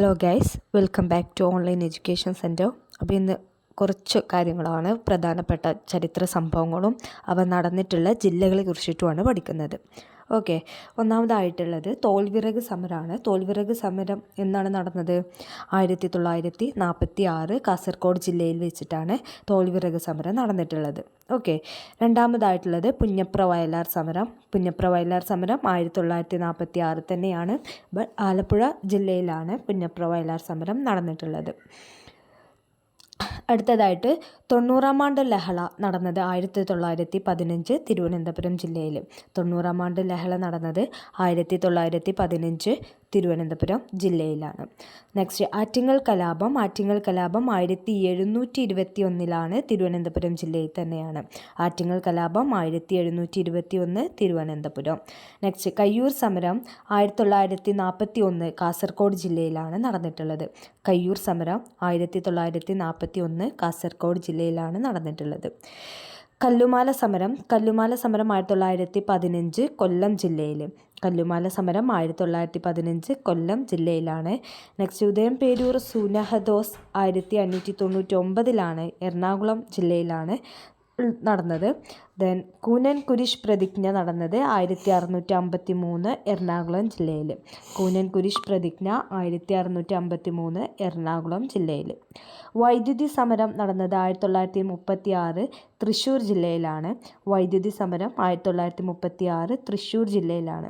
Hello guys, welcome back to online education centre. അപ്പോൾ ഇന്ന് കുറച്ച് കാര്യങ്ങളാണ്, പ്രധാനപ്പെട്ട ചരിത്ര സംഭവങ്ങളും അവ നടന്നിട്ടുള്ള ജില്ലകളെ കുറിച്ചിട്ടുമാണ് പഠിക്കുന്നത്. ഓക്കെ, ഒന്നാമതായിട്ടുള്ളത് തോൽവിറക് സമരമാണ്. തോൽവിറക് സമരം എന്നാണ് നടന്നത്? 1946 കാസർഗോഡ് ജില്ലയിൽ വെച്ചിട്ടാണ് തോൽവിറക് സമരം നടന്നിട്ടുള്ളത്. ഓക്കെ, രണ്ടാമതായിട്ടുള്ളത് പുന്നപ്ര വയലാർ സമരം. പുന്നപ്ര വയലാർ സമരം 1946 തന്നെയാണ്. ആലപ്പുഴ ജില്ലയിലാണ് പുന്നപ്ര വയലാർ സമരം നടന്നിട്ടുള്ളത്. അടുത്തതായിട്ട് 90-ാം ആണ്ട് ലഹള നടന്നത് 1915 തിരുവനന്തപുരം ജില്ലയിൽ. 90-ാം ആണ്ട് ലഹള നടന്നത് 1915 തിരുവനന്തപുരം ജില്ലയിലാണ്. നെക്സ്റ്റ് ആറ്റിങ്ങൽ കലാപം. ആറ്റിങ്ങൽ കലാപം 1721 തിരുവനന്തപുരം ജില്ലയിൽ തന്നെയാണ്. ആറ്റിങ്ങൽ കലാപം 1721 തിരുവനന്തപുരം. നെക്സ്റ്റ് കയ്യൂർ സമരം 1941 കാസർഗോഡ് ജില്ലയിലാണ് നടന്നിട്ടുള്ളത്. കയ്യൂർ സമരം 1941 കാസർഗോഡ് ജില്ലയിലാണ് നടന്നിട്ടുള്ളത്. കല്ലുമാല സമരം. കല്ലുമാല സമരം 1915 കൊല്ലം ജില്ലയിൽ. കല്ലുമാല സമരം 1915 കൊല്ലം ജില്ലയിലാണ്. നെക്സ്റ്റ് ഉദയംപേരൂർ സുനഹദോസ് 1599 എറണാകുളം ജില്ലയിലാണ് നടന്നത്. ദെൻ കൂനൻ കുരിശ് പ്രതിജ്ഞ നടന്നത് 1653 എറണാകുളം ജില്ലയിൽ. കൂനൻ കുരിശ് പ്രതിജ്ഞ 1653 എറണാകുളം ജില്ലയിൽ. വൈദ്യുതി സമരം നടന്നത് 1936 തൃശ്ശൂർ ജില്ലയിലാണ്. വൈദ്യുതി സമരം 1936 തൃശ്ശൂർ ജില്ലയിലാണ്.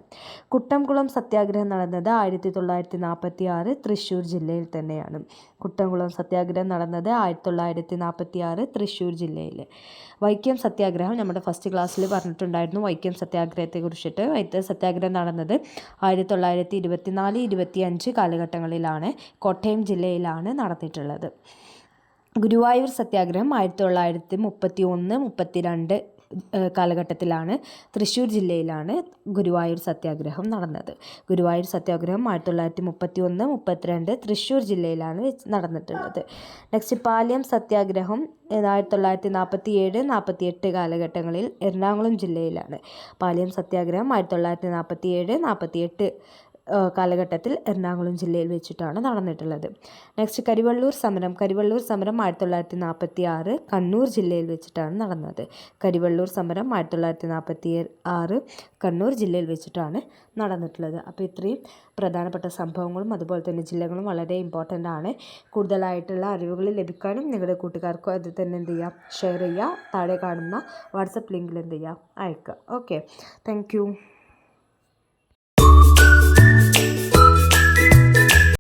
കുട്ടംകുളം സത്യാഗ്രഹം നടന്നത് 1946 തൃശ്ശൂർ ജില്ലയിൽ തന്നെയാണ്. കുട്ടംകുളം സത്യാഗ്രഹം നടന്നത് 1946 തൃശ്ശൂർ ജില്ലയിൽ. വൈക്കം സത്യാഗ്രഹം നമ്മുടെ ഫസ്റ്റ് ക്ലാസ്സിൽ പറഞ്ഞിട്ടുണ്ടായിരുന്നു. വൈക്കം സത്യാഗ്രഹത്തെ കുറിച്ചിട്ട്. വൈക്കം സത്യാഗ്രഹം നടന്നത് 1924-25 കാലഘട്ടങ്ങളിലാണ്. കോട്ടയം ജില്ലയിലാണ് നടന്നിട്ടുള്ളത്. ഗുരുവായൂർ സത്യാഗ്രഹം 1931-32 കാലഘട്ടത്തിലാണ്. തൃശ്ശൂർ ജില്ലയിലാണ് ഗുരുവായൂർ സത്യാഗ്രഹം നടന്നത്. ഗുരുവായൂർ സത്യാഗ്രഹം 1931-32 തൃശ്ശൂർ ജില്ലയിലാണ് നടന്നിട്ടുള്ളത്. നെക്സ്റ്റ് പാല്യം സത്യാഗ്രഹം 1947-48 കാലഘട്ടങ്ങളിൽ എറണാകുളം ജില്ലയിലാണ്. പാല്യം സത്യാഗ്രഹം 1947-48 കാലഘട്ടത്തിൽ എറണാകുളം ജില്ലയിൽ വെച്ചിട്ടാണ് നടന്നിട്ടുള്ളത്. നെക്സ്റ്റ് കരിവള്ളൂർ സമരം. കരിവള്ളൂർ സമരം 1946 കണ്ണൂർ ജില്ലയിൽ വെച്ചിട്ടാണ് നടന്നത്. കരിവള്ളൂർ സമരം 1946 കണ്ണൂർ ജില്ലയിൽ വെച്ചിട്ടാണ് നടന്നിട്ടുള്ളത്. അപ്പോൾ ഇത്രയും പ്രധാനപ്പെട്ട സംഭവങ്ങളും അതുപോലെ തന്നെ ജില്ലകളും വളരെ ഇമ്പോർട്ടൻ്റ് ആണ്. കൂടുതലായിട്ടുള്ള അറിവുകൾ ലഭിക്കാനും നിങ്ങളുടെ കൂട്ടുകാർക്കും അത് തന്നെ എന്ത് ചെയ്യുക, ഷെയർ ചെയ്യുക. താഴെ കാണുന്ന വാട്സപ്പ് ലിങ്കിൽ എന്ത് ചെയ്യുക, അയക്കുക. Okay, thank you.